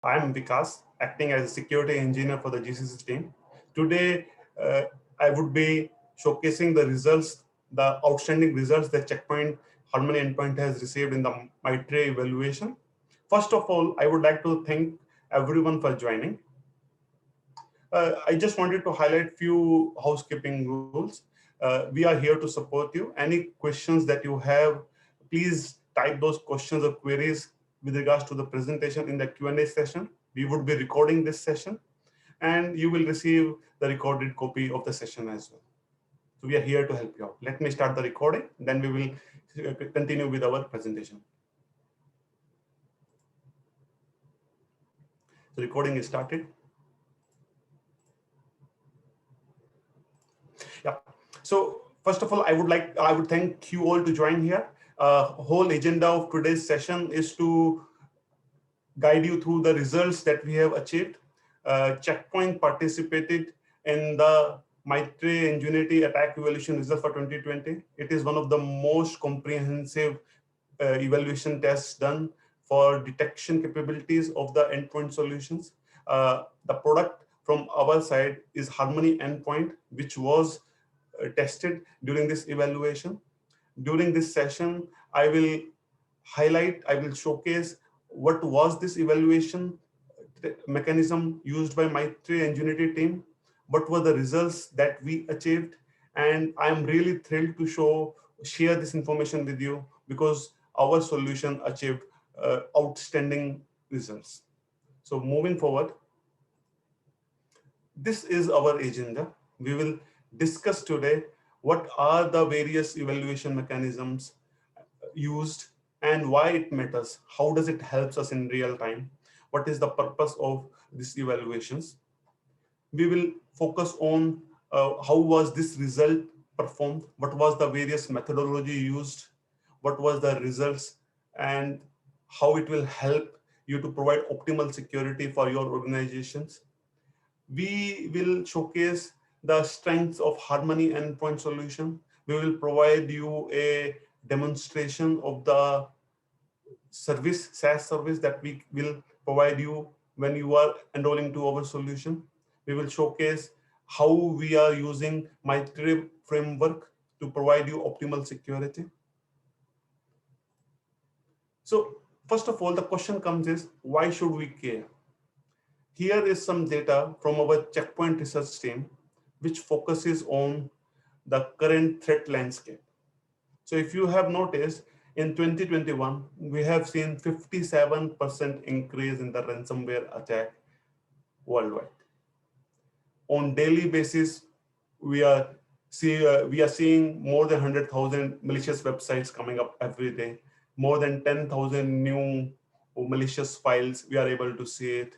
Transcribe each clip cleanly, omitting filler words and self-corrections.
I'm Vikas, acting as a security engineer for the GCC team. Today, I would be showcasing the results, the outstanding results that Checkpoint Harmony Endpoint has received in the Mitre evaluation. First of all, I would like to thank everyone for joining. I just wanted to highlight few housekeeping rules. We are here to support you. Any questions that you have, please type those questions or queries with regards to the presentation in the Q&A session. We would be recording this session and you will receive the recorded copy of the session as well. So we are here to help you out. Let me start the recording, then we will continue with our presentation. The recording is started. Yeah. So first of all, I would thank you all to join here. Whole agenda of today's session is to guide you through the results that we have achieved. Checkpoint participated in the Mitre Ingenuity Attack Evaluation Result for 2020. It is one of the most comprehensive evaluation tests done for detection capabilities of the endpoint solutions. The product from our side is Harmony Endpoint, which was tested during this evaluation. During this session, I will showcase what was this evaluation mechanism used by Mitre Ingenuity team, what were the results that we achieved, and I'm really thrilled to share this information with you because our solution achieved outstanding results. So moving forward, this is our agenda. We will discuss today what are the various evaluation mechanisms used and why it matters. How does it help us in real time? What is the purpose of these evaluations? We will focus on how was this result performed? What was the various methodology used? What was the results? And how it will help you to provide optimal security for your organizations. We will showcase the strengths of Harmony Endpoint solution. We will provide you a demonstration of the SaaS service that we will provide you when you are enrolling to our solution. We will showcase how we are using Mitre framework to provide you optimal security. So first of all, the question comes is, why should we care? Here is some data from our Checkpoint research team, which focuses on the current threat landscape. So if you have noticed, in 2021, we have seen 57% increase in the ransomware attack worldwide. On daily basis, we are seeing more than 100,000 malicious websites coming up every day, more than 10,000 new malicious files, we are able to see it.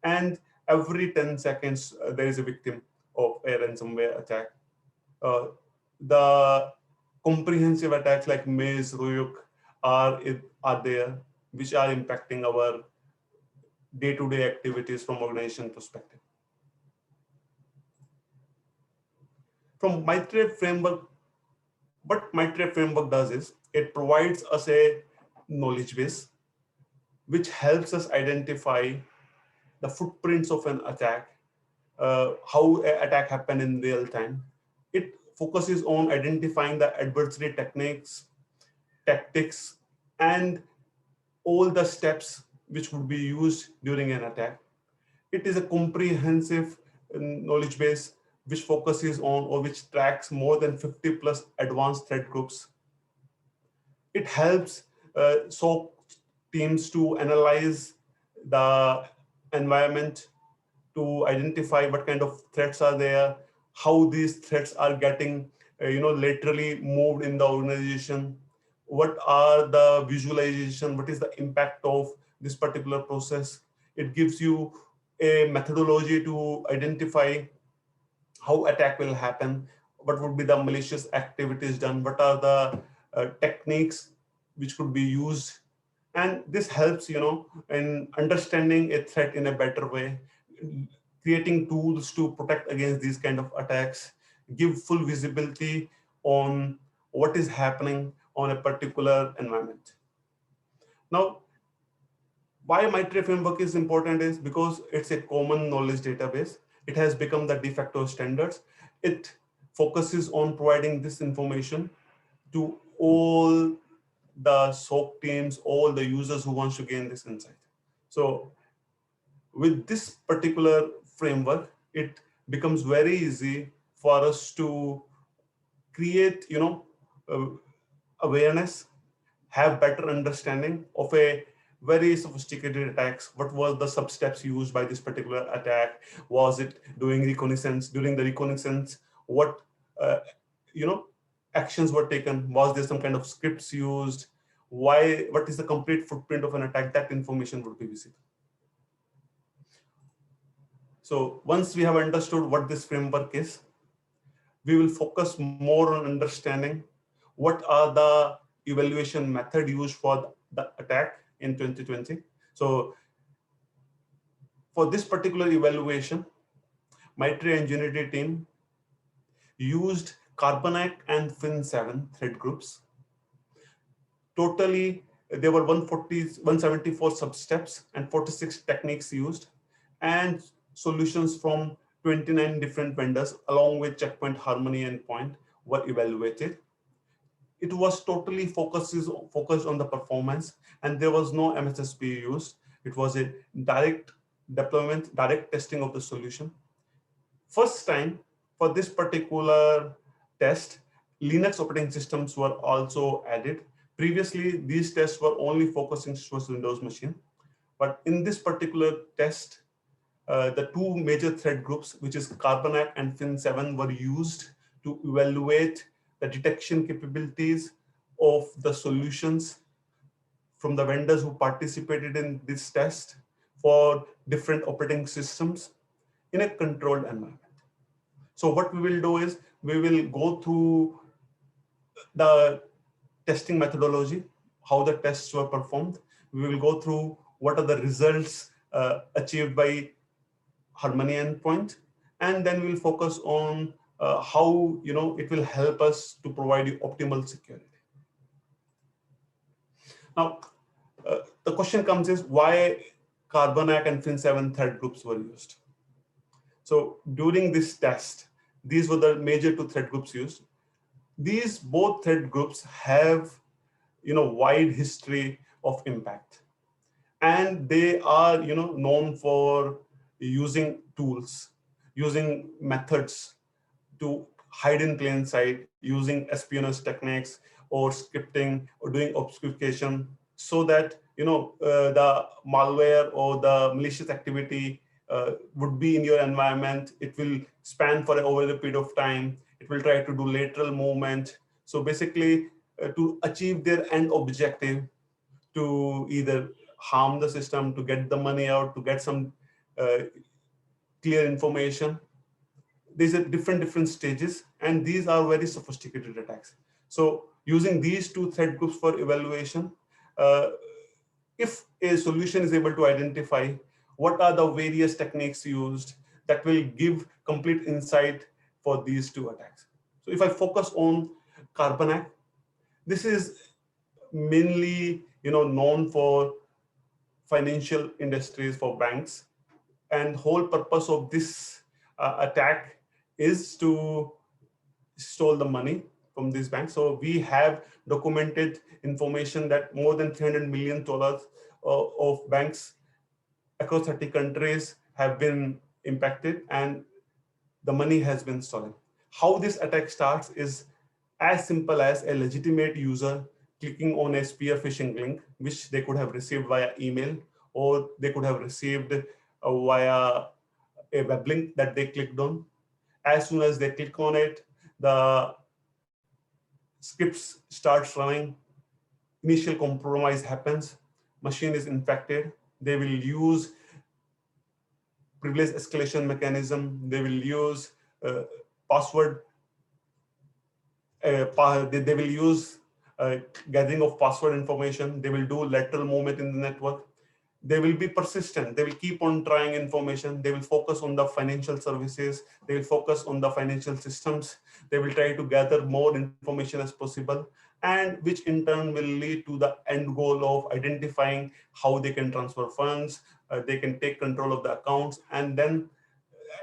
And every 10 seconds, there is a victim of a ransomware attack. The comprehensive attacks like Maze, Ryuk are there, which are impacting our day-to-day activities from organization perspective. From Mitre framework, what Mitre framework does is it provides us a knowledge base, which helps us identify the footprints of an attack, how an attack happened in real time. It focuses on identifying the adversary techniques, tactics, and all the steps which would be used during an attack. It is a comprehensive knowledge base which focuses on or which tracks more than 50 plus advanced threat groups. It helps SOC teams to analyze the environment, to identify what kind of threats are there, how these threats are getting laterally moved in the organization, what are the visualization, what is the impact of this particular process. It gives you a methodology to identify how attack will happen, what would be the malicious activities done, what are the techniques which could be used. And this helps, in understanding a threat in a better way, creating tools to protect against these kind of attacks, give full visibility on what is happening on a particular environment. Now, Why Mitre framework is important is because it's a common knowledge database. It has become the de facto standards. It focuses on providing this information to all the SOC teams, all the users who wants to gain this insight. So with this particular framework, it becomes very easy for us to create, uh, awareness, have better understanding of a very sophisticated attacks. What was the sub steps used by this particular attack? Was it doing reconnaissance? During the reconnaissance, what uh, you know actions were taken? Was there some kind of scripts used? Why? What is the complete footprint of an attack? That information would be visible. So once we have understood what this framework is, we will focus more on understanding what are the evaluation method used for the attack in 2020. So for this particular evaluation, Mitre engineering team used Carbonac and Fin7 thread groups. Totally, there were 174 substeps and 46 techniques used, and solutions from 29 different vendors, along with Checkpoint, Harmony, and Point, were evaluated. It was totally focused on the performance, and there was no MSSP used. It was a direct deployment, direct testing of the solution. First time for this particular test, Linux operating systems were also added. Previously, these tests were only focusing towards Windows machine. But in this particular test, the two major thread groups, which is Carbonac and Fin7, were used to evaluate the detection capabilities of the solutions from the vendors who participated in this test for different operating systems in a controlled environment. So what we will do is we will go through the testing methodology, how the tests were performed. We will go through what are the results achieved by Harmony endpoint, and then we'll focus on how it will help us to provide you optimal security. Now, the question comes is why Carbonac and Fin7 thread groups were used. So during this test, these were the major two thread groups used. These both thread groups have wide history of impact, and they are known for using tools, using methods to hide in plain sight, using espionage techniques or scripting or doing obfuscation, so that the malware or the malicious activity would be in your environment. It will span for over a period of time. It will try to do lateral movement. So basically, to achieve their end objective, to either harm the system, to get the money out, to get some clear information. These are different stages, and these are very sophisticated attacks. So using these two thread groups for evaluation, uh, if a solution is able to identify what are the various techniques used, that will give complete insight for these two attacks. So if I focus on Carbonac, this is mainly known for financial industries, for banks, and whole purpose of this attack is to stole the money from these banks. So we have documented information that more than $300 million of banks across 30 countries have been impacted, and the money has been stolen. How this attack starts is as simple as a legitimate user clicking on a spear phishing link, which they could have received via email, or they could have received via a web link that they clicked on. As soon as they click on it, the scripts starts running, initial compromise happens, machine is infected. They will use privilege escalation mechanism. They will use password. They will use gathering of password information. They will do lateral movement in the network. They will be persistent. They will keep on trying information. They will focus on the financial services. They will focus on the financial systems. They will try to gather more information as possible. and which in turn will lead to the end goal of identifying how they can transfer funds, they can take control of the accounts, and then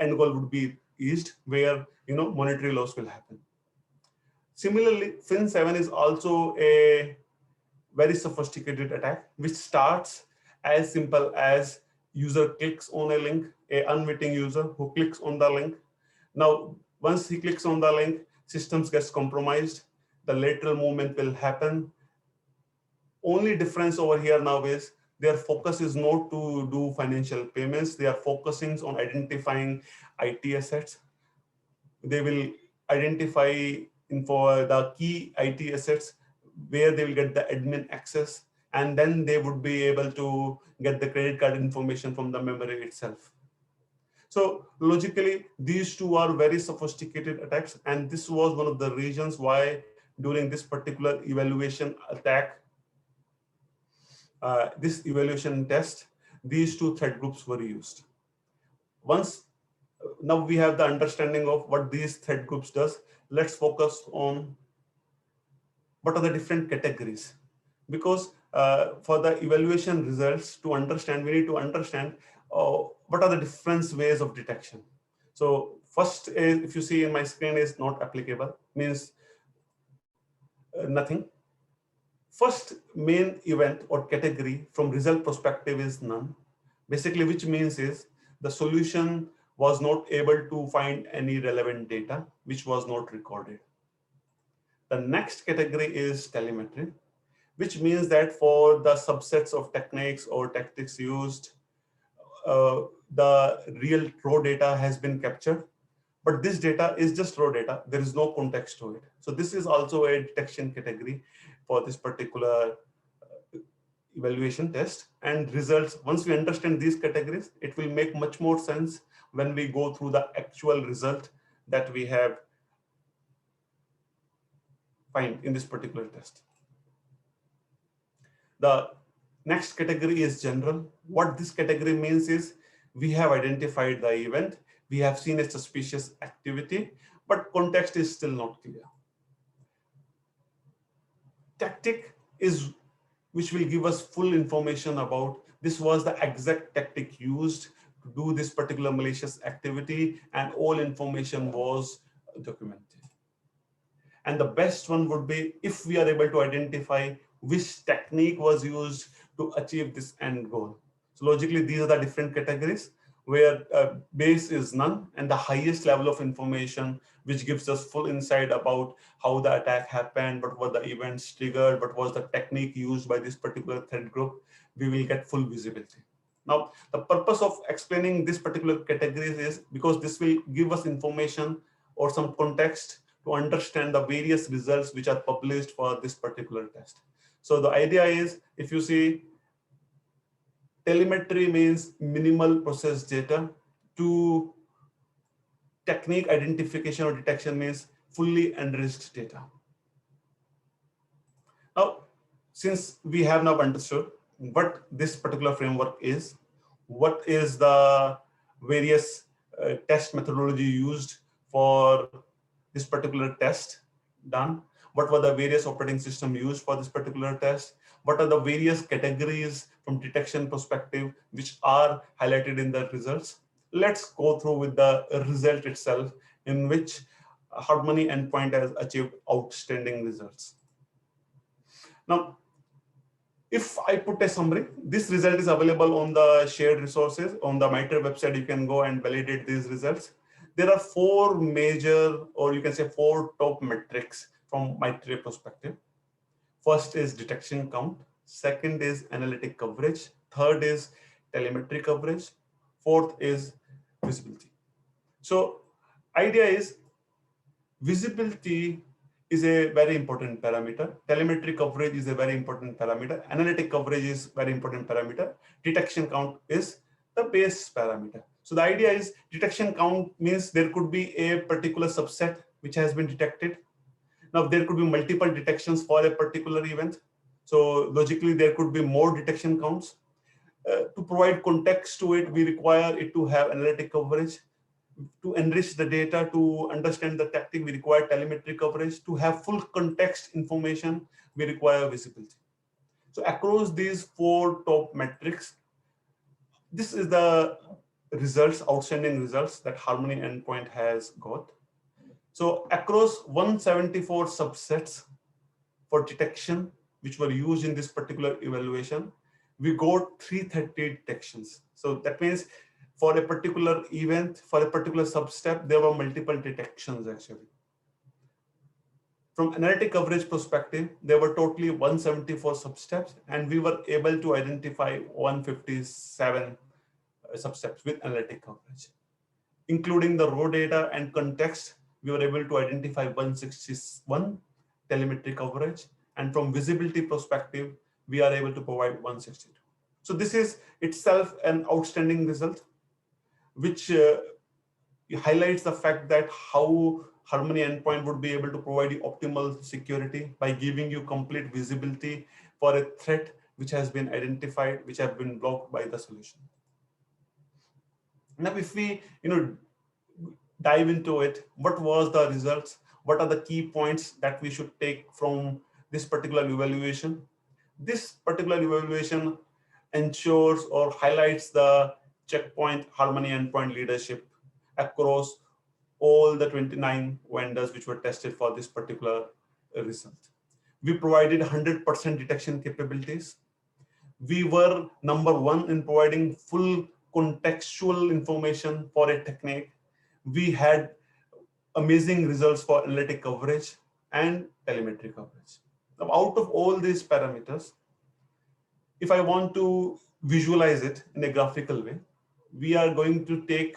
end goal would be eased where monetary loss will happen. Similarly, Fin7 is also a very sophisticated attack which starts as simple as user clicks on a link, a unwitting user who clicks on the link. Now, once he clicks on the link, systems gets compromised, the lateral movement will happen. Only difference over here now is their focus is not to do financial payments. They are focusing on identifying IT assets. They will identify for the key IT assets where they will get the admin access, and then they would be able to get the credit card information from the memory itself. So logically, these two are very sophisticated attacks, and this was one of the reasons why during this particular evaluation attack, this evaluation test, these two threat groups were used. Once now we have the understanding of what these threat groups does, let's focus on what are the different categories. Because for the evaluation results to understand, we need to understand what are the different ways of detection. So first is, if you see in my screen, is not applicable, means nothing. First main event or category from result perspective is none. Basically, which means is the solution was not able to find any relevant data which was not recorded. The next category is telemetry, which means that for the subsets of techniques or tactics used, the real raw data has been captured, but this data is just raw data. There is no context to it. So this is also a detection category for this particular evaluation test. And results, once we understand these categories, it will make much more sense when we go through the actual result that we have find in this particular test. The next category is general. What this category means is we have identified the event, we have seen a suspicious activity, but context is still not clear. Tactic is which will give us full information about this was the exact tactic used to do this particular malicious activity, and all information was documented. And the best one would be if we are able to identify which technique was used to achieve this end goal. So logically, these are the different categories where base is none, and the highest level of information which gives us full insight about how the attack happened, what were the events triggered, what was the technique used by this particular threat group, we will get full visibility. Now, the purpose of explaining this particular categories is because this will give us information or some context to understand the various results which are published for this particular test. So the idea is, if you see, telemetry means minimal processed data, to technique identification or detection means fully enriched data. Now, since we have now understood what this particular framework is, what is the various test methodology used for this particular test done, what were the various operating system used for this particular test, what are the various categories from detection perspective which are highlighted in the results. Let's go through with the result itself, in which Harmony endpoint has achieved outstanding results. Now, if I put a summary, this result is available on the shared resources on the Mitre website. You can go and validate these results. There are four major, or you can say four top metrics from Mitre perspective. First is detection count. Second is analytic coverage. Third is telemetry coverage. Fourth is visibility. So idea is visibility is a very important parameter. Telemetry coverage is a very important parameter. Analytic coverage is very important parameter. Detection count is the base parameter. So the idea is detection count means there could be a particular subset which has been detected. Now there could be multiple detections for a particular event. So logically there could be more detection counts. To provide context to it, we require it to have analytic coverage, To enrich the data, to understand the tactic, we require telemetry coverage. To have full context information, we require visibility. So across these four top metrics, this is the results, outstanding results that Harmony endpoint has got. So across 174 subsets for detection, which were used in this particular evaluation, we got 330 detections. So that means for a particular event, for a particular substep, there were multiple detections actually. From analytic coverage perspective, there were totally 174 substeps, and we were able to identify 157 substeps with analytic coverage. Including the raw data and context, we were able to identify 161 telemetry coverage. And from visibility perspective, we are able to provide 162. So this is itself an outstanding result, which highlights the fact that how Harmony endpoint would be able to provide you optimal security by giving you complete visibility for a threat which has been identified, which have been blocked by the solution. Now, if we dive into it, what was the results? What are the key points that we should take from this particular evaluation? This particular evaluation ensures or highlights the checkpoint Harmony endpoint leadership across all the 29 vendors which were tested for this particular result. We provided 100% detection capabilities. We were number one in providing full contextual information for a technique. We had amazing results for analytic coverage and telemetry coverage. Now, out of all these parameters, if I want to visualize it in a graphical way, we are going to take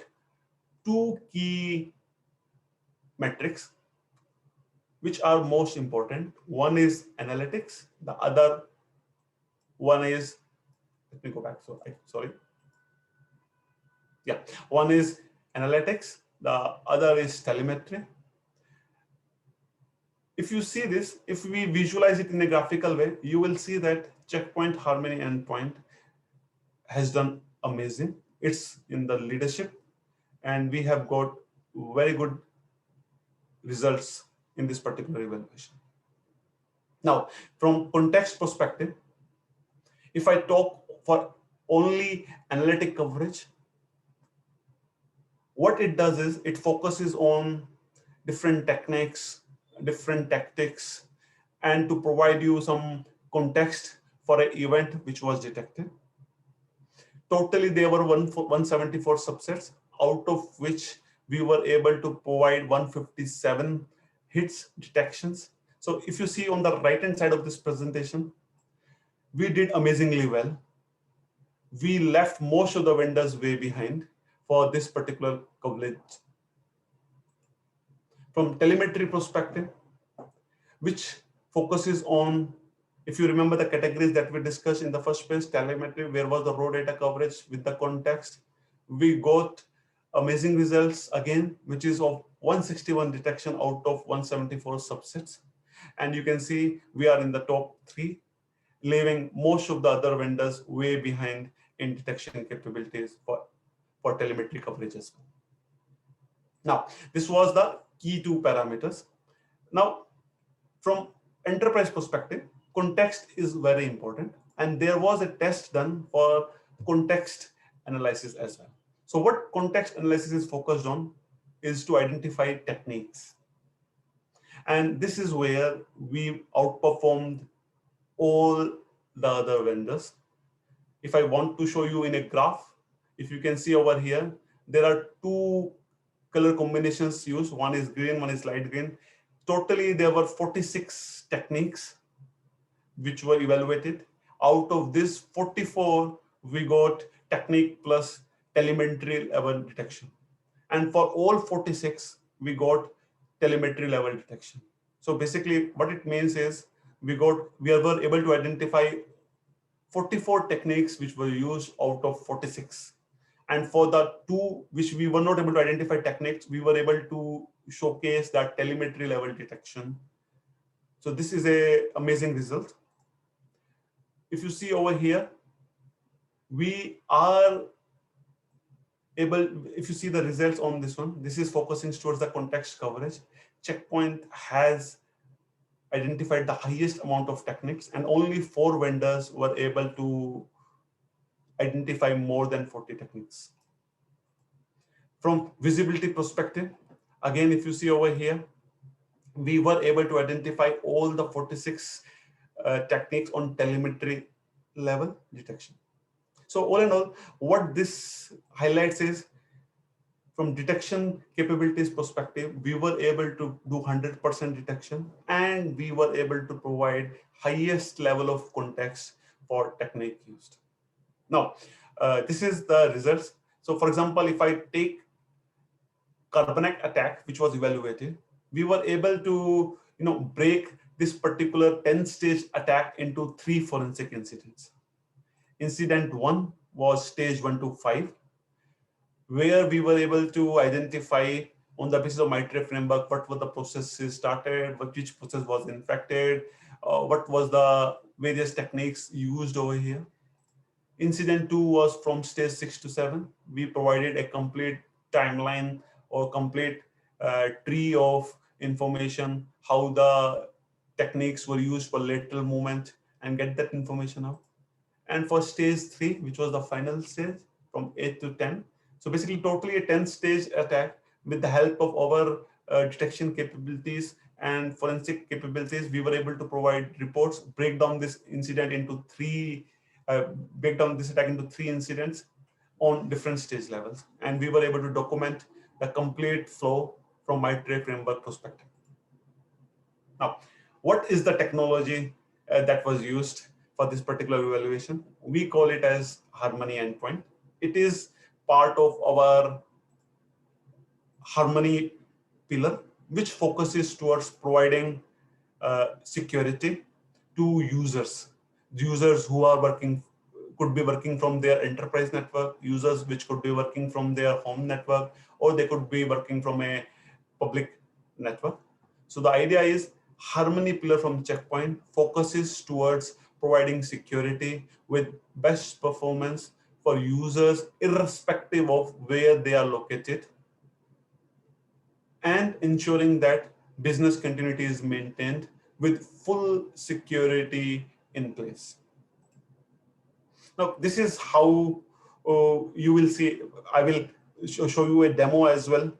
two key metrics which are most important. One is analytics, the other one is, let me go back, sorry. Yeah, one is analytics, the other is telemetry. If you see this, if we visualize it in a graphical way, you will see that checkpoint Harmony endpoint has done amazing. It's in the leadership, and we have got very good results in this particular evaluation. Now, from context perspective, if I talk for only analytic coverage, what it does is it focuses on different techniques, different tactics, and to provide you some context for an event which was detected. Totally, there were 174 subsets, out of which we were able to provide 157 hits detections. So if you see on the right-hand side of this presentation, we did amazingly well. We left most of the vendors way behind for this particular coverage. From telemetry perspective, which focuses on, if you remember the categories that we discussed in the first page, telemetry, where was the raw data coverage with the context, we got amazing results again, which is of 161 detection out of 174 subsets. And you can see we are in the top 3, leaving most of the other vendors way behind in detection capabilities for telemetry coverage as well. Now, this was the key 2 parameters. Now, from enterprise perspective, context is very important. And there was a test done for context analysis as well. So what context analysis is focused on is to identify techniques. And this is where we outperformed all the other vendors. If I want to show you in a graph, if you can see over here, there are 2 color combinations used. One is green, one is light green. Totally, there were 46 techniques which were evaluated. Out of this 44, we got technique plus telemetry level detection. And for all 46, we got telemetry level detection. So basically what it means is we were able to identify 44 techniques which were used out of 46. And for the 2 which we were not able to identify techniques, we were able to showcase that telemetry level detection. So this is an amazing result. If you see over here, we are If you see the results on this one, this is focusing towards the context coverage. Checkpoint has identified the highest amount of techniques, and only 4 vendors were able to identify more than 40 techniques. From visibility perspective, again, if you see over here, we were able to identify all the 46 techniques on telemetry level detection. So all in all, what this highlights is, from detection capabilities perspective, we were able to do 100% detection, and we were able to provide highest level of context for technique used. Now, this is the results. So for example, if I take carbonite attack, which was evaluated, we were able to break this particular 10-stage attack into 3 forensic incidents. Incident 1 was stage 1 to 5, where we were able to identify on the basis of Mitre framework what were the processes started, which process was infected, what was the various techniques used over here. Incident 2 was from stage 6 to 7. We provided a complete timeline or complete tree of information, how the techniques were used for lateral movement, and get that information out. And for stage 3, which was the final stage, from 8 to 10. So basically totally a 10-stage attack. With the help of our detection capabilities and forensic capabilities, we were able to provide reports, break down this attack into 3 incidents on different stage levels. And we were able to document the complete flow from Mitre framework perspective. Now, what is the technology that was used for this particular evaluation? We call it as Harmony endpoint. It is part of our Harmony pillar, which focuses towards providing security to users who are could be working from their enterprise network, users which could be working from their home network, or they could be working from a public network. So the idea is Harmony pillar from Checkpoint focuses towards providing security with best performance for users irrespective of where they are located, and ensuring that business continuity is maintained with full security in place. Now, this is how you will see. I will show you a demo as well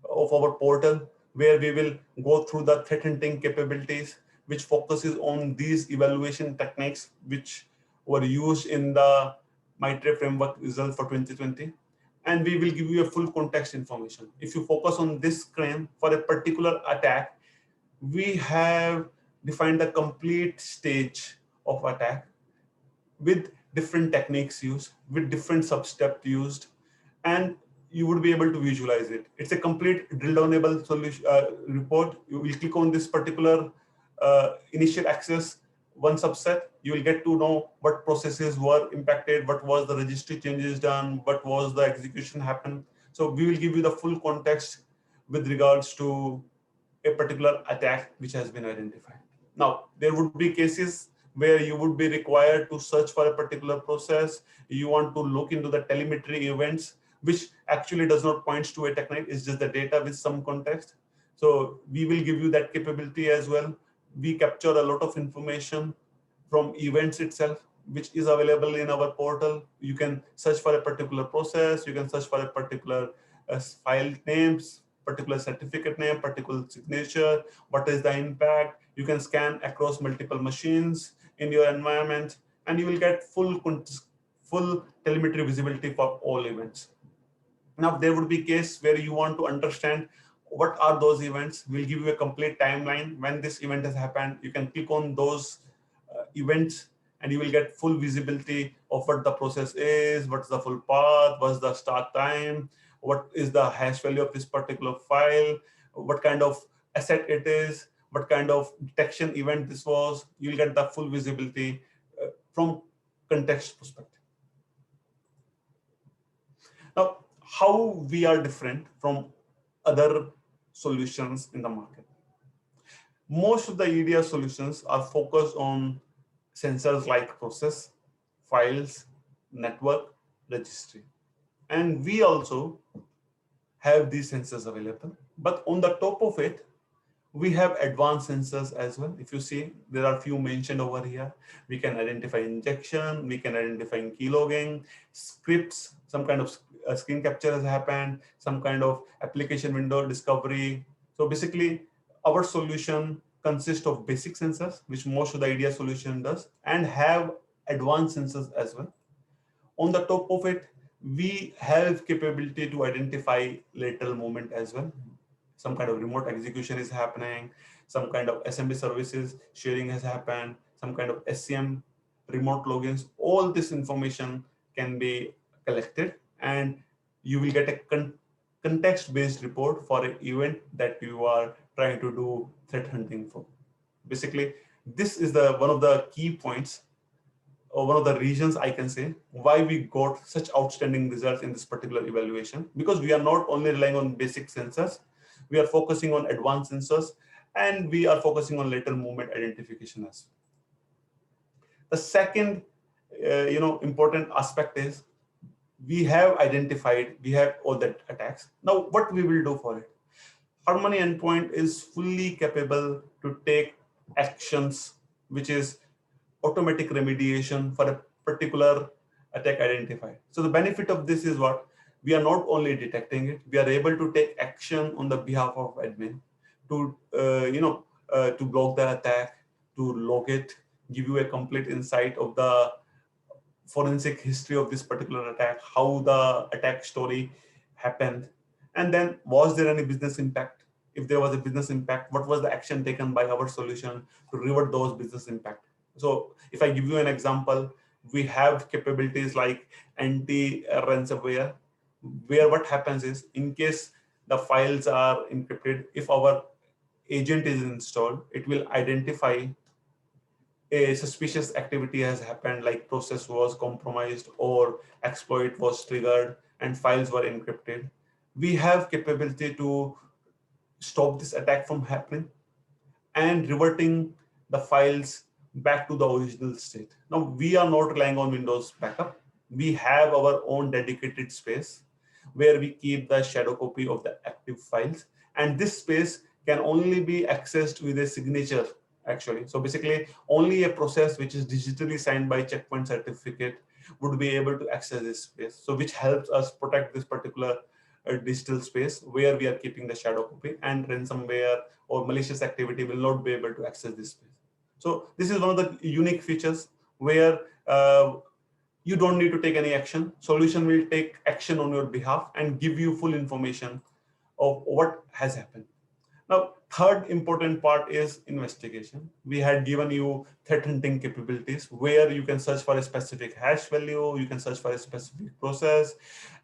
of our portal, where we will go through the threat hunting capabilities, which focuses on these evaluation techniques which were used in the Mitre framework result for 2020. And we will give you a full context information. If you focus on this screen for a particular attack, we have defined the complete stage of attack with different techniques used, with different sub-steps used, and you would be able to visualize it. It's a complete drill downable solution report. You will click on this particular initial access, one subset. You will get to know what processes were impacted, what was the registry changes done, what was the execution happened. So we will give you the full context with regards to a particular attack which has been identified. Now, there would be cases where you would be required to search for a particular process. You want to look into the telemetry events, which actually does not point to a technique, it's just the data with some context. So we will give you that capability as well. We capture a lot of information from events itself, which is available in our portal. You can search for a particular process, you can search for a particular file names, particular certificate name, particular signature, what is the impact. You can scan across multiple machines in your environment, and you will get full telemetry visibility for all events. Now, there would be a case where you want to understand what are those events. We'll give you a complete timeline when this event has happened. You can click on those events, and you will get full visibility of what the process is, what's the full path, what's the start time, what is the hash value of this particular file, what kind of asset it is, what kind of detection event this was. You'll get the full visibility from context perspective. Now, how we are different from other solutions in the market. Most of the EDR solutions are focused on sensors like process, files, network, registry. And we also have these sensors available. But on the top of it, we have advanced sensors as well. If you see, there are few mentioned over here. We can identify injection, we can identify keylogging, scripts, some kind of screen capture has happened, some kind of application window discovery. So basically, our solution consists of basic sensors, which most of the IDEA solution does, and have advanced sensors as well. On the top of it, we have capability to identify lateral movement as well. Some kind of remote execution is happening, some kind of assembly services sharing has happened, some kind of SCM remote logins. All this information can be collected, and you will get a context-based report for an event that you are trying to do threat hunting for. Basically, this is the one of the key points, or one of the reasons I can say why we got such outstanding results in this particular evaluation, because we are not only relying on basic sensors, we are focusing on advanced sensors, and we are focusing on lateral movement identification as well. The second important aspect is we have identified, we have all the attacks. Now, what we will do for it? Harmony endpoint is fully capable to take actions, which is automatic remediation for a particular attack identified. So the benefit of this is what? We are not only detecting it, we are able to take action on the behalf of admin to, to block the attack, to log it, give you a complete insight of the forensic history of this particular attack, how the attack story happened, and then was there any business impact? If there was a business impact, what was the action taken by our solution to revert those business impact? So if I give you an example, we have capabilities like anti-ransomware, where what happens is, in case the files are encrypted, if our agent is installed, it will identify a suspicious activity has happened, like process was compromised or exploit was triggered and files were encrypted. We have capability to stop this attack from happening and reverting the files back to the original state. Now, we are not relying on Windows backup. We have our own dedicated space where we keep the shadow copy of the active files. And this space can only be accessed with a signature, actually. So basically, only a process which is digitally signed by checkpoint certificate would be able to access this space. So which helps us protect this particular digital space where we are keeping the shadow copy, and ransomware or malicious activity will not be able to access this space. So this is one of the unique features where you don't need to take any action. Solution will take action on your behalf and give you full information of what has happened. Now, third important part is investigation. We had given you threat hunting capabilities where you can search for a specific hash value, you can search for a specific process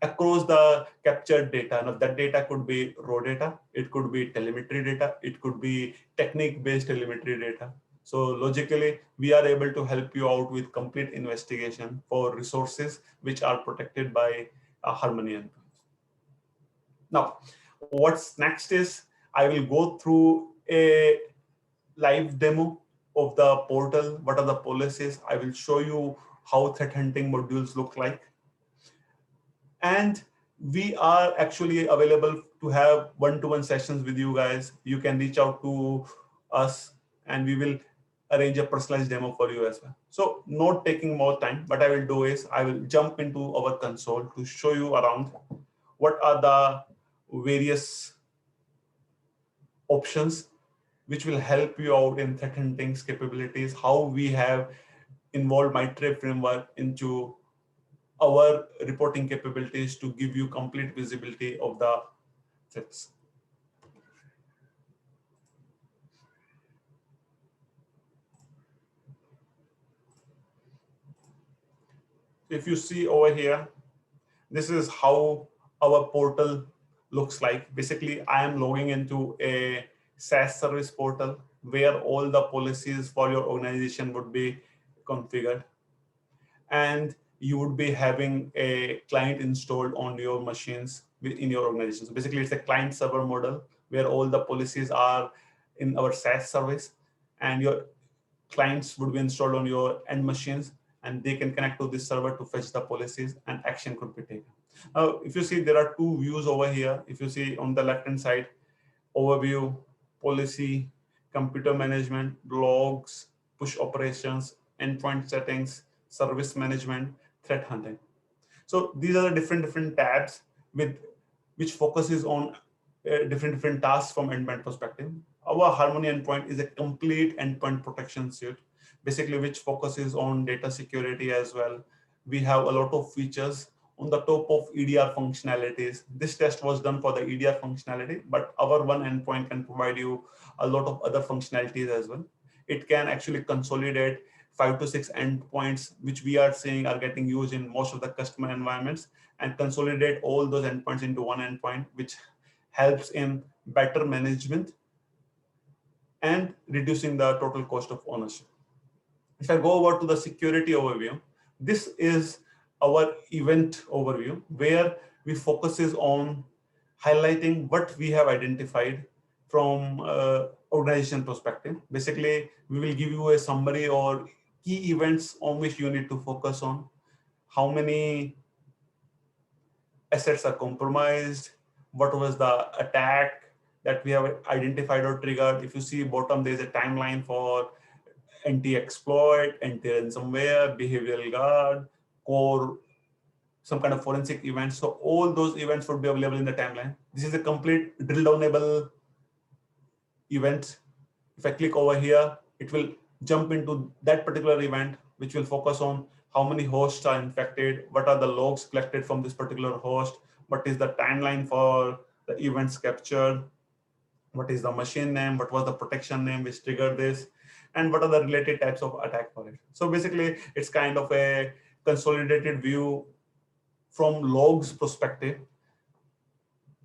across the captured data. Now, that data could be raw data, it could be telemetry data, it could be technique-based telemetry data. So logically, we are able to help you out with complete investigation for resources which are protected by Harmony endpoints. Now, what's next is I will go through a live demo of the portal. What are the policies? I will show you how threat hunting modules look like. And we are actually available to have one-to-one sessions with you guys. You can reach out to us and we will arrange a personalized demo for you as well. So not taking more time, what I will do is I will jump into our console to show you around what are the various options which will help you out in threat hunting's capabilities, how we have involved Mitre framework into our reporting capabilities to give you complete visibility of the threats. If you see over here, this is how our portal looks like. Basically, I am logging into a SaaS service portal where all the policies for your organization would be configured. And you would be having a client installed on your machines in your organization. So basically, it's a client server model where all the policies are in our SaaS service, and your clients would be installed on your end machines, and they can connect to this server to fetch the policies, and action could be taken. If you see, there are two views over here. If you see on the left hand side, overview, policy, computer management, logs, push operations, endpoint settings, service management, threat hunting. So these are the different tabs with which focuses on different tasks from endpoint perspective. Our Harmony endpoint is a complete endpoint protection suite, basically which focuses on data security as well. We have a lot of features on the top of EDR functionalities. This test was done for the EDR functionality, but our one endpoint can provide you a lot of other functionalities as well. It can actually consolidate 5 to 6 endpoints, which we are seeing are getting used in most of the customer environments, and consolidate all those endpoints into one endpoint, which helps in better management and reducing the total cost of ownership. If I go over to the security overview, this is our event overview where we focuses on highlighting what we have identified from organization perspective. Basically, we will give you a summary or key events on which you need to focus on. How many assets are compromised? What was the attack that we have identified or triggered? If you see bottom, there's a timeline for anti-exploit, anti-ransomware, behavioral guard, core, some kind of forensic events. So all those events would be available in the timeline. This is a complete drill downable event. If I click over here, it will jump into that particular event, which will focus on how many hosts are infected, what are the logs collected from this particular host, what is the timeline for the events captured, what is the machine name, what was the protection name which triggered this, and what are the related types of attack for it. So basically, it's kind of a consolidated view from logs perspective,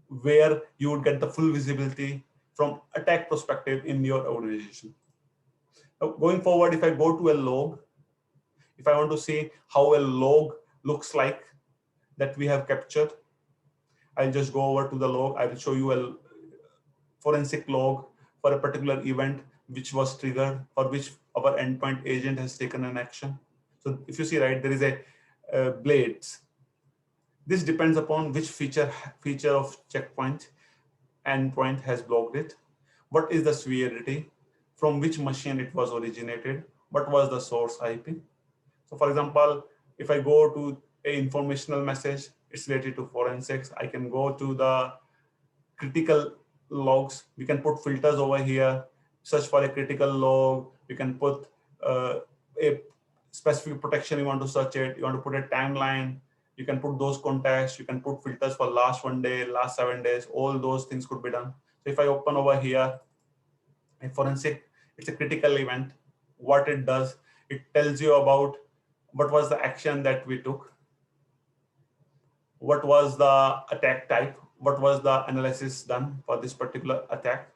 where you would get the full visibility from attack perspective in your organization. Now, going forward, if I go to a log, if I want to see how a log looks like that we have captured, I'll just go over to the log. I will show you a forensic log for a particular event which was triggered, for which our endpoint agent has taken an action. So if you see, right, there is a blades. This depends upon which feature of checkpoint endpoint has blocked it. What is the severity? From which machine it was originated? What was the source IP? So for example, if I go to a informational message, it's related to forensics. I can go to the critical logs. We can put filters over here, search for a critical log. You can put a specific protection you want to search it. You want to put a timeline. You can put those contacts. You can put filters for last 1 day, last 7 days. All those things could be done. So if I open over here, a forensic, it's a critical event. What it does, it tells you about what was the action that we took, what was the attack type, what was the analysis done for this particular attack.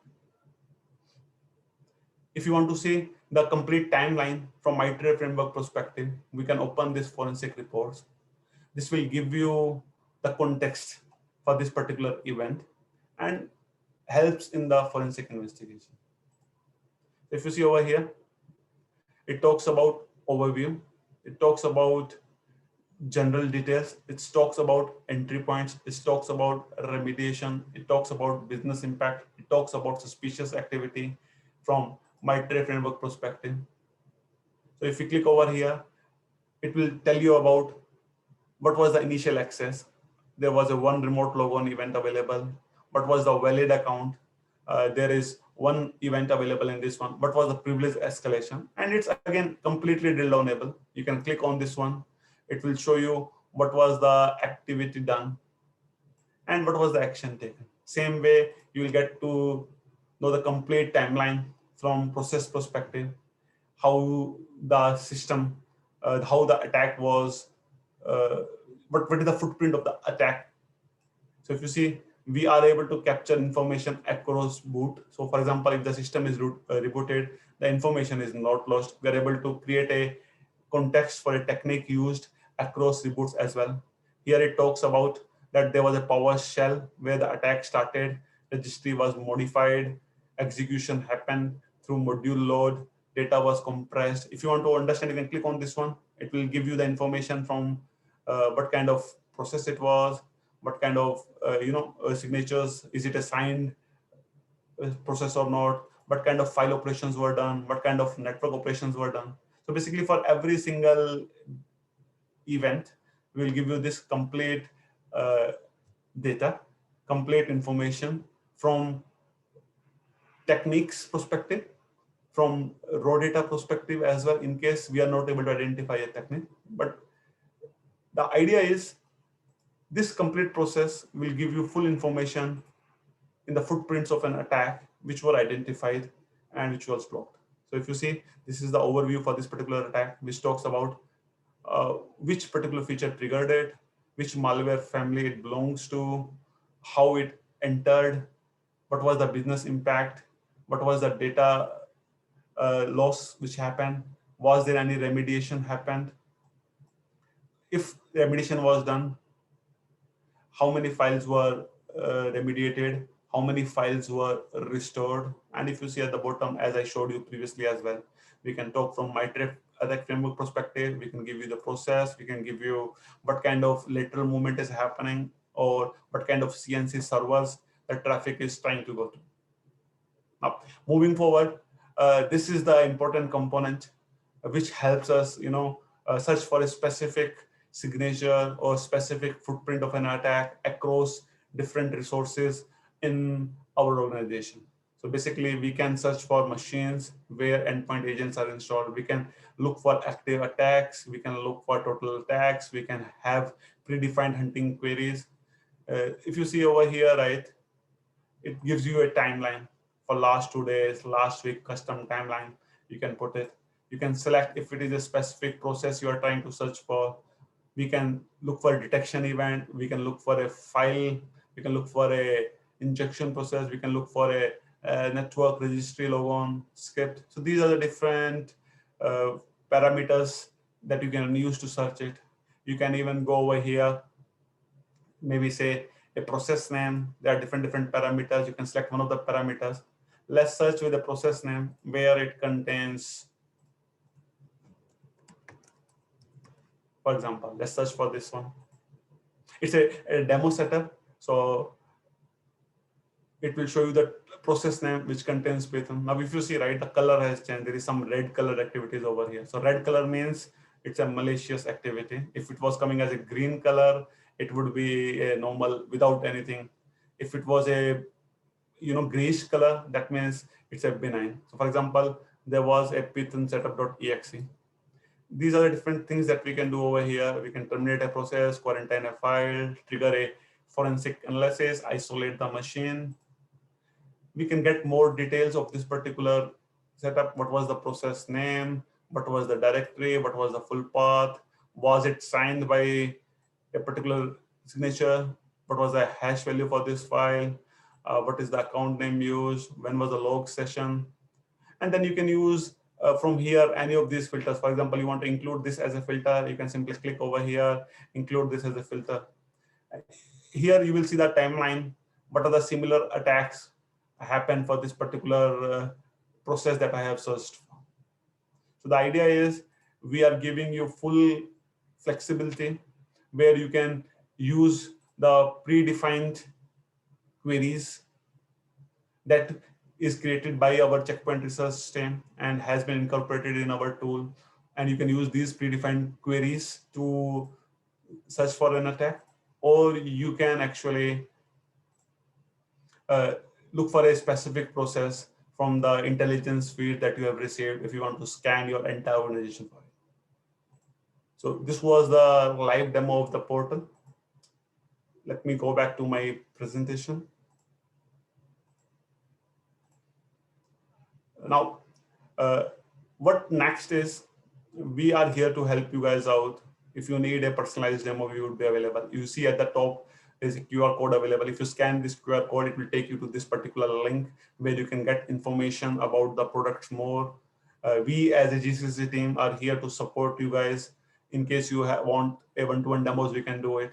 If you want to see the complete timeline from Mitre framework perspective, we can open this forensic reports. This will give you the context for this particular event and helps in the forensic investigation. If you see over here, it talks about overview. It talks about general details. It talks about entry points. It talks about remediation. It talks about business impact. It talks about suspicious activity from Mitre framework perspective. So if you click over here, it will tell you about what was the initial access. There was a one remote logon event available. What was the valid account? There is one event available in this one. What was the privilege escalation? And it's again completely drill downable. You can click on this one. It will show you what was the activity done and what was the action taken. Same way, you will get to know the complete timeline from process perspective, how the system, how the attack was, what is the footprint of the attack. So if you see, we are able to capture information across boot. So for example, if the system is rebooted, the information is not lost. We are able to create a context for a technique used across reboots as well. Here it talks about that there was a PowerShell where the attack started, registry was modified, execution happened through module load, data was compressed. If you want to understand, you can click on this one. It will give you the information from what kind of process it was, what kind of signatures, is it a signed process or not, what kind of file operations were done, what kind of network operations were done. So basically for every single event, we'll give you this complete uh, data, complete information from techniques perspective, from raw data perspective as well, in case we are not able to identify a technique. But the idea is this complete process will give you full information in the footprints of an attack which were identified and which was blocked. So if you see, this is the overview for this particular attack, which talks about which particular feature triggered it, which malware family it belongs to, how it entered, what was the business impact, what was the data loss which happened, was there any remediation happened, if remediation was done, how many files were remediated, how many files were restored. And if you see at the bottom, as I showed you previously as well, we can talk from Mitre attack framework perspective. We can give you the process. We can give you what kind of lateral movement is happening, or what kind of CNC servers the traffic is trying to go to. Now, moving forward, this is the important component which helps us, search for a specific signature or specific footprint of an attack across different resources in our organization. So basically, we can search for machines where endpoint agents are installed. We can look for active attacks. We can look for total attacks. We can have predefined hunting queries. If you see over here, right, it gives you a timeline for last 2 days, last week, custom timeline. You can put it. You can select if it is a specific process you are trying to search for. We can look for a detection event. We can look for a file. We can look for a injection process. We can look for a network registry logon script. So these are the different parameters that you can use to search it. You can even go over here, maybe say a process name. There are different parameters. You can select one of the parameters. Let's search with the process name where it contains, for example, let's search for this one. It's a demo setup. So it will show you the process name which contains Python. Now, if you see, right, the color has changed. There is some red color activities over here. So red color means it's a malicious activity. If it was coming as a green color, it would be a normal without anything. If it was a grayish color, that means it's a benign. So for example, there was a Python setup.exe. These are the different things that we can do over here. We can terminate a process, quarantine a file, trigger a forensic analysis, isolate the machine. We can get more details of this particular setup. What was the process name? What was the directory? What was the full path? Was it signed by a particular signature? What was the hash value for this file? What is the account name used? When was the log session? And then you can use from here any of these filters. For example, you want to include this as a filter. You can simply click over here, include this as a filter. Here you will see the timeline. What are the similar attacks happen for this particular process that I have searched for. So the idea is we are giving you full flexibility where you can use the predefined queries that is created by our checkpoint research team and has been incorporated in our tool. And you can use these predefined queries to search for an attack, or you can actually look for a specific process from the intelligence feed that you have received if you want to scan your entire organization for it. So this was the live demo of the portal. Let me go back to my presentation. Now, what next is, we are here to help you guys out. If you need a personalized demo, we would be available. You see at the top, there's a QR code available. If you scan this QR code, it will take you to this particular link where you can get information about the products more. We as a GCC team are here to support you guys. In case you want a one-to-one demos, we can do it.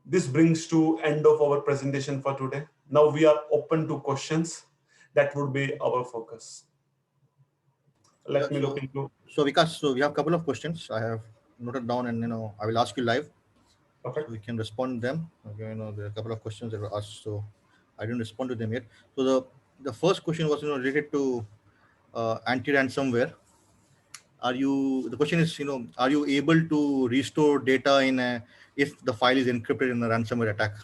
This brings to end of our presentation for today. Now we are open to questions. That would be our focus. Let me look into. So Vikas, so we have a couple of questions I have noted down, and I will ask you live. Perfect. so we can respond them. Okay, there are a couple of questions that were asked, so I didn't respond to them yet. So the first question was related to anti-ransomware. Are you the question is are you able to restore data if the file is encrypted in a ransomware attack?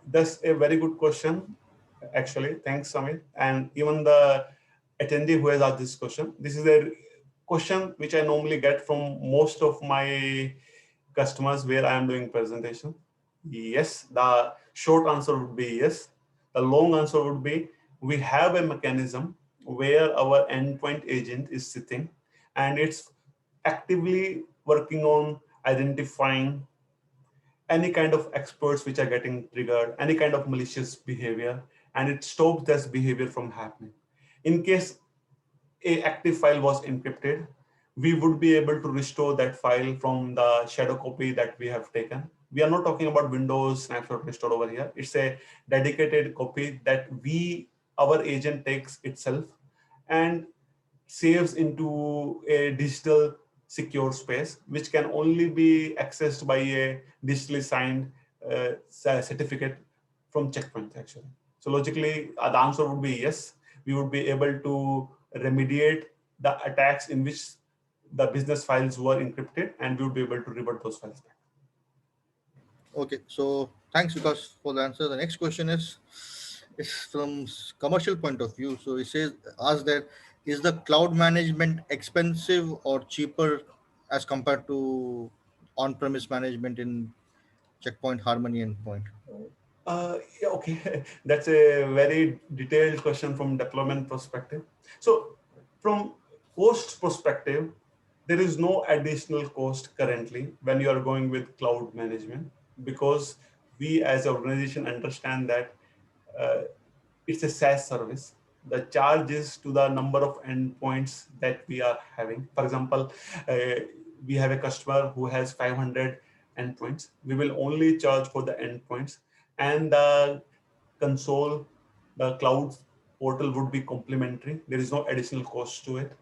That's a very good question, actually. Thanks, Samir. And even the attendee who has asked this question, this is a question which I normally get from most of my customers where I am doing presentation. Yes, the short answer would be yes. The long answer would be we have a mechanism where our endpoint agent is sitting and it's actively working on identifying any kind of experts which are getting triggered, any kind of malicious behavior, and it stops this behavior from happening. In case a active file was encrypted, we would be able to restore that file from the shadow copy that we have taken. We are not talking about Windows snapshot restore over here. It's a dedicated copy that our agent takes itself and saves into a digital secure space, which can only be accessed by a digitally signed certificate from checkpoint, actually. So logically, the answer would be yes. We would be able to remediate the attacks in which the business files were encrypted, and we would be able to revert those files back. Okay, so thanks Vikas for the answer. The next question is from commercial point of view. So it says ask that is the cloud management expensive or cheaper as compared to on-premise management in Checkpoint Harmony endpoint? Yeah, okay, that's a very detailed question from deployment perspective. So, from cost perspective, there is no additional cost currently when you are going with cloud management because we as an organization understand that uh, it's a SaaS service. The charge is to the number of endpoints that we are having. For example, uh, we have a customer who has 500 endpoints. We will only charge for the endpoints, and the console, the cloud portal would be complimentary. There is no additional cost to it.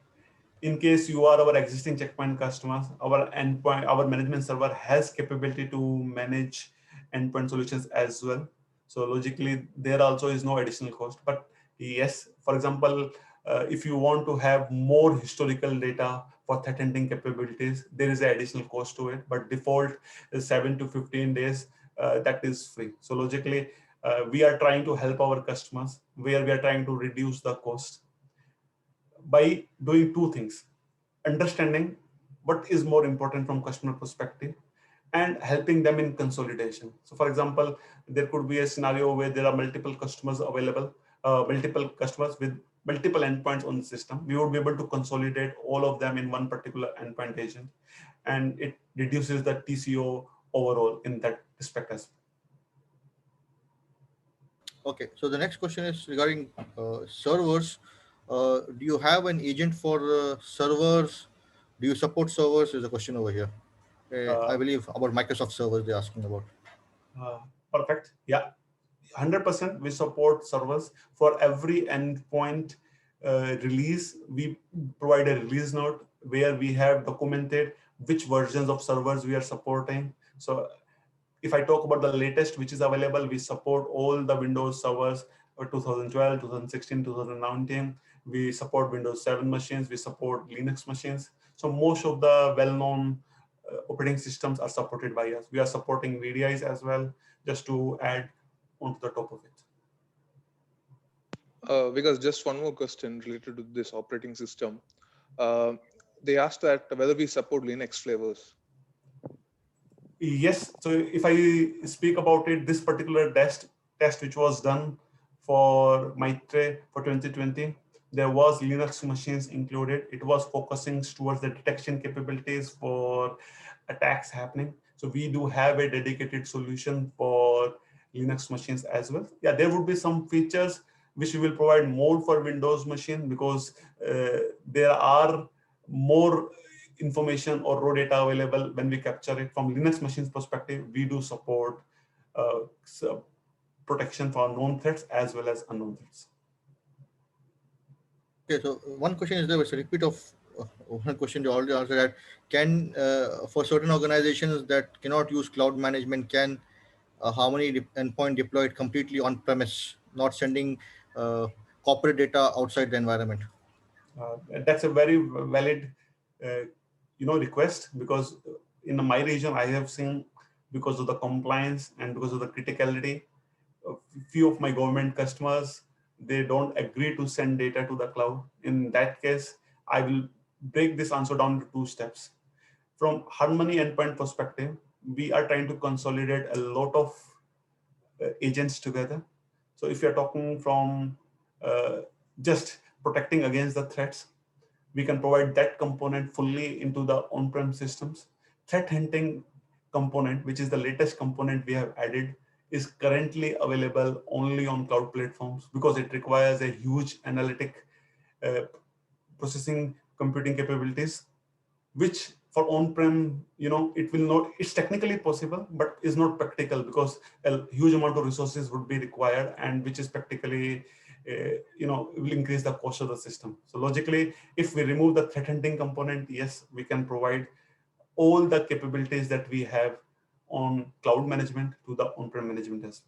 In case you are our existing checkpoint customers, our management server has capability to manage endpoint solutions as well. So logically there also is no additional cost. But yes, for example, if you want to have more historical data for threat hunting capabilities, there is an additional cost to it, but default is 7 to 15 days. That is free. So logically, we are trying to help our customers where we are trying to reduce the cost by doing two things: understanding what is more important from customer perspective and helping them in consolidation. So for example, there could be a scenario where there are multiple customers available, multiple customers with multiple endpoints on the system. We would be able to consolidate all of them in one particular endpoint agent, and it reduces the TCO overall in that respect as well. Okay, so the next question is regarding servers. Do you have an agent for servers? Do you support servers? Is a question over here. I Uh, believe about Microsoft servers they're asking about. uh, Perfect. Yeah, 100% we support servers for every endpoint release. We provide a release note where we have documented which versions of servers we are supporting. So if I talk about the latest which is available, we support all the Windows servers 2012, 2016, 2019. We support Windows 7 machines, we support Linux machines. So most of the well-known operating systems are supported by us. We are supporting VDIs as well, just to add onto the top of it. Because just one more question related to this operating system. Uh, they asked that whether we support Linux flavors. Yes. So if I speak about it, this particular test which was done for Mitre for 2020, there was Linux machines included. It was focusing towards the detection capabilities for attacks happening. So we do have a dedicated solution for Linux machines as well. Yeah, there would be some features which we will provide more for Windows machine because there are more information or raw data available when we capture it. From Linux machines perspective, we do support so protection for known threats as well as unknown threats. Okay, so one question is there was a repeat of one question you already answered that. Can for certain organizations that cannot use cloud management, can Harmony endpoint deployed completely on premise, not sending uh, corporate data outside the environment? That's a very valid, uh, request, because in my region I have seen, because of the compliance and because of the criticality, a few of my government customers, they don't agree to send data to the cloud. In that case, I will break this answer down to two steps. From Harmony endpoint perspective, we are trying to consolidate a lot of agents together. So if you're talking from uh, just protecting against the threats, we can provide that component fully into the on-prem systems. Threat hunting component, which is the latest component we have added, is currently available only on cloud platforms because it requires a huge analytic uh, processing computing capabilities, which for on-prem, it will not, it's technically possible, but is not practical because a huge amount of resources would be required, and which is practically, will increase the cost of the system. So logically, if we remove the threat hunting component, yes, we can provide all the capabilities that we have on cloud management to the on-prem management as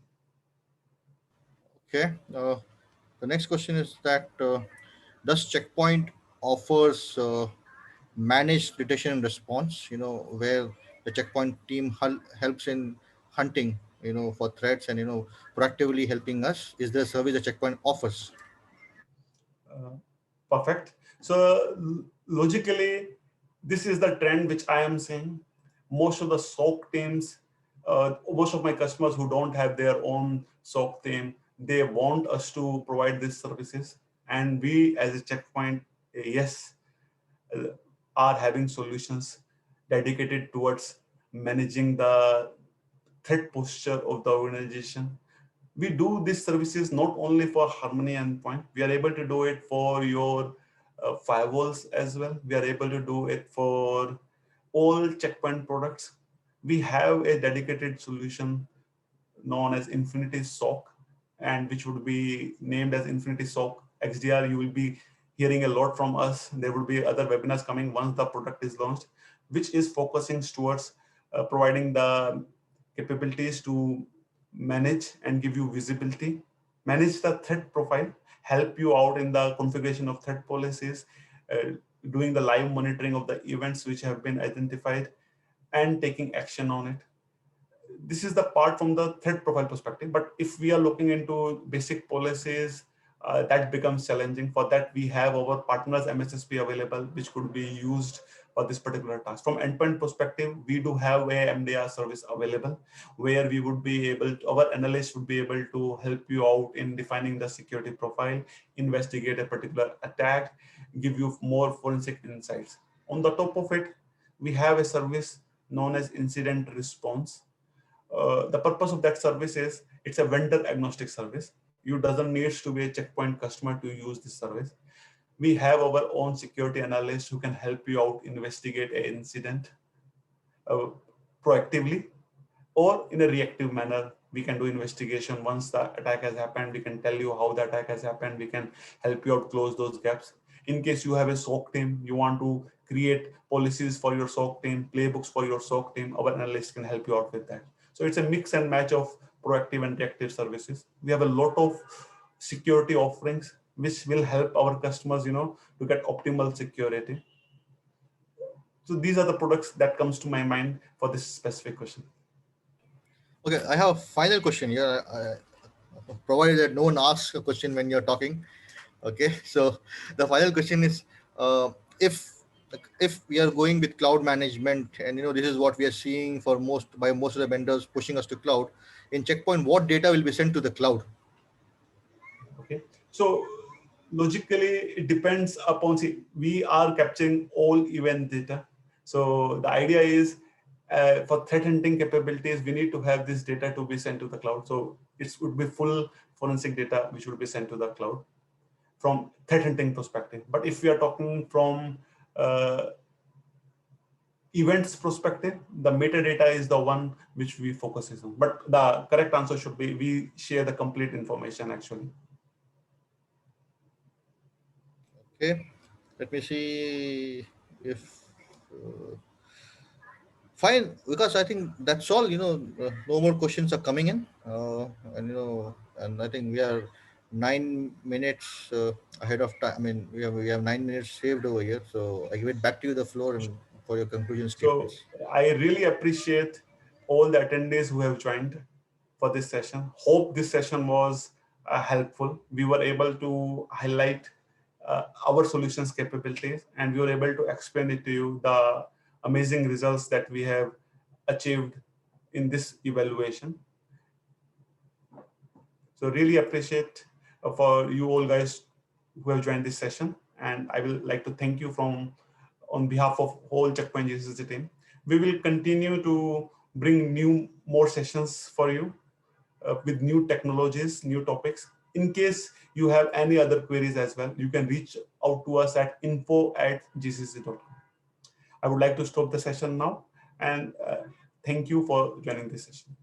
Okay. The next question is that does Checkpoint offers managed detection and response? Where the Checkpoint team helps in hunting, for threats and proactively helping us. Is there a service the Checkpoint offers? well. Perfect. So logically, this is the trend which I am seeing. Most of the SOC teams, most of my customers who don't have their own SOC team, they want us to provide these services. And we, as a checkpoint, yes, uh, are having solutions dedicated towards managing the threat posture of the organization. We do these services not only for Harmony endpoint, we are able to do it for your firewalls as well. We are able to do it for all checkpoint products. We have a dedicated solution known as Infinity SOC, and which would be named as Infinity SOC XDR. You will be hearing a lot from us. There will be other webinars coming once the product is launched, which is focusing towards providing the capabilities to manage and give you visibility, manage the threat profile, help you out in the configuration of threat policies, uh, doing the live monitoring of the events which have been identified, and taking action on it. This is the part from the threat profile perspective. But if we are looking into basic policies, that becomes challenging. For that, we have our partners MSSP available, which could be used for this particular task. From endpoint perspective, we do have a MDR service available, where we would be able to, our analysts would be able to help you out in defining the security profile, investigate a particular attack, give you more forensic insights. On the top of it, we have a service known as incident response. The purpose of that service is it's a vendor agnostic service. You doesn't need to be a checkpoint customer to use this service. We have our own security analysts who can help you out investigate an incident uh, proactively or in a reactive manner. We can do investigation once the attack has happened. We can tell you how the attack has happened. We can help you out close those gaps. In case you have a SOC team, you want to create policies for your SOC team, playbooks for your SOC team, our analysts can help you out with that. So it's a mix and match of proactive and reactive services. We have a lot of security offerings which will help our customers, to get optimal security. So these are the products that comes to my mind for this specific question. Okay, I have a final question here. Provided that no one asks a question when you're talking. Okay, so the final question is, if we are going with cloud management, and this is what we are seeing for most of the vendors pushing us to cloud. In Checkpoint, what data will be sent to the cloud? Okay. So logically, it depends upon, see, we are capturing all event data. So the idea is for threat hunting capabilities, we need to have this data to be sent to the cloud. So it would be full forensic data which would be sent to the cloud from threat hunting perspective. But if we are talking from uh, events perspective, the metadata is the one which we focuses on. But the correct answer should be we share the complete information actually. Okay, let me see. if fine, because I think that's all. No more questions are coming in, and I think we are 9 minutes ahead of time. I mean, we have 9 minutes saved over here. So I give it back to you, the floor, and for your conclusion So statements. I really appreciate all the attendees who have joined for this session. Hope this session was helpful. We were able to highlight our solutions capabilities, and we were able to explain it to you the amazing results that we have achieved in this evaluation. So really appreciate for you all guys who have joined this session. And I will like to thank you from on behalf of whole Checkpoint GCC team. We will continue to bring more sessions for you with new technologies, new topics. In case you have any other queries as well, you can reach out to us at info@gcc.com. I would like to stop the session now and thank you for joining this session.